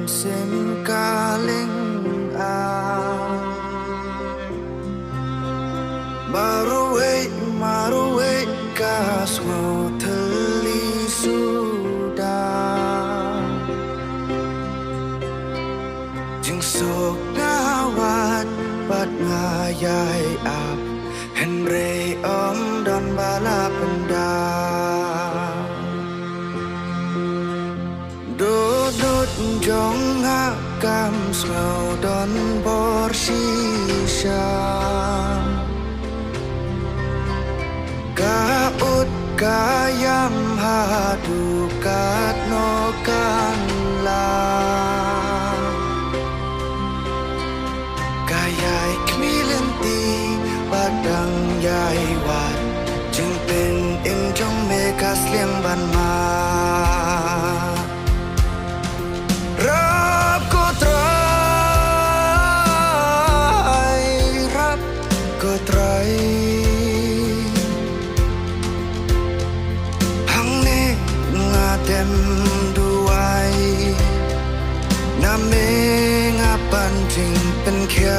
sem kaling a maruwe kasmo thali suda jing sok ngawat pat ngayai ap henre om don bala penda dodot jong ngakam smau don bor shisha kaut kayam hadu kat no kan la kayai kmilenti padang yai watจึงเป็นเอ็มจงเมกาเสียงบันมารับก็ตรายรับก็ตรายหังเนงาเต็มด้วยน้ำเมงาปันจึงเป็นแค่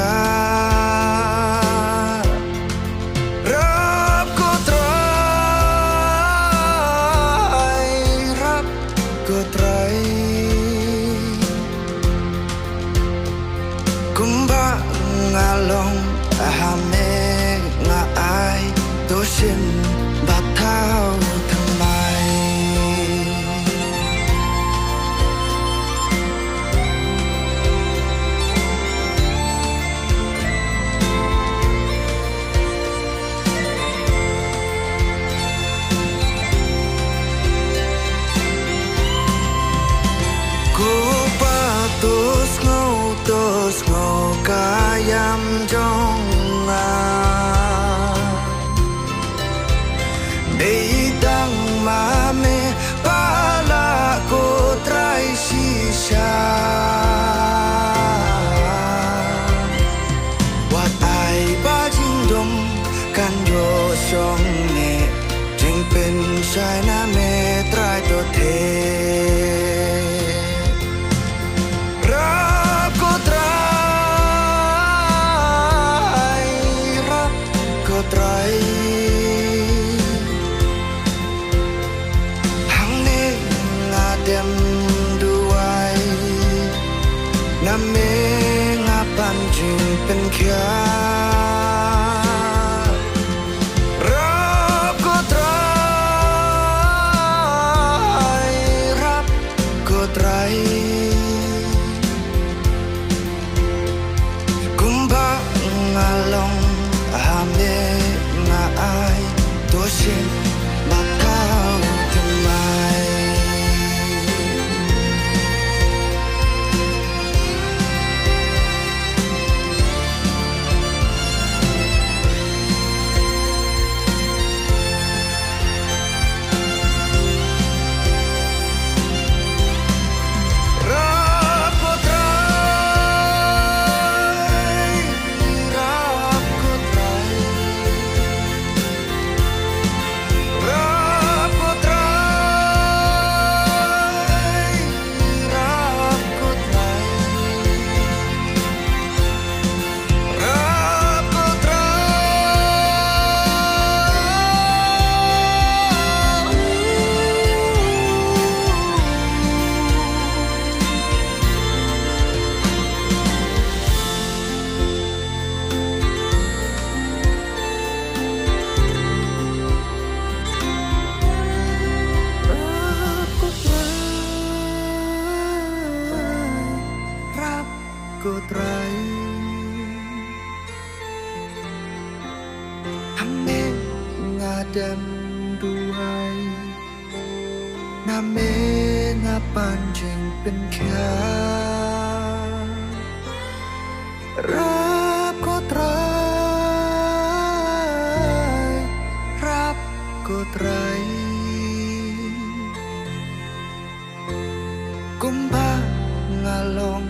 รับก็ตรายรับก็ตรายกุมบะงาลงหาเมงาอายตัวฉันบัดเท้าทำไมกูปะtos ngau kayam jong a dei dang ma me pala ko trai shisha wat ai ba jing dong kan yo shong ne jing pen shai na me trai to theน้ำเมงาปันจึงเป็นแค่รับก็ตรายรับก็ตรายกุมบะงาลงหาเมงาอายตัวฉันบัดเท้าทำไมก็ตรายทำเมงาดำด้วยน้ำเมงาปันจึงเป็นแค่รับก็ตรายรับก็ตรายกุมภางาลง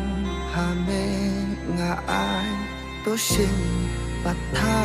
หาเมงาอายตัวฉันบัดเท้า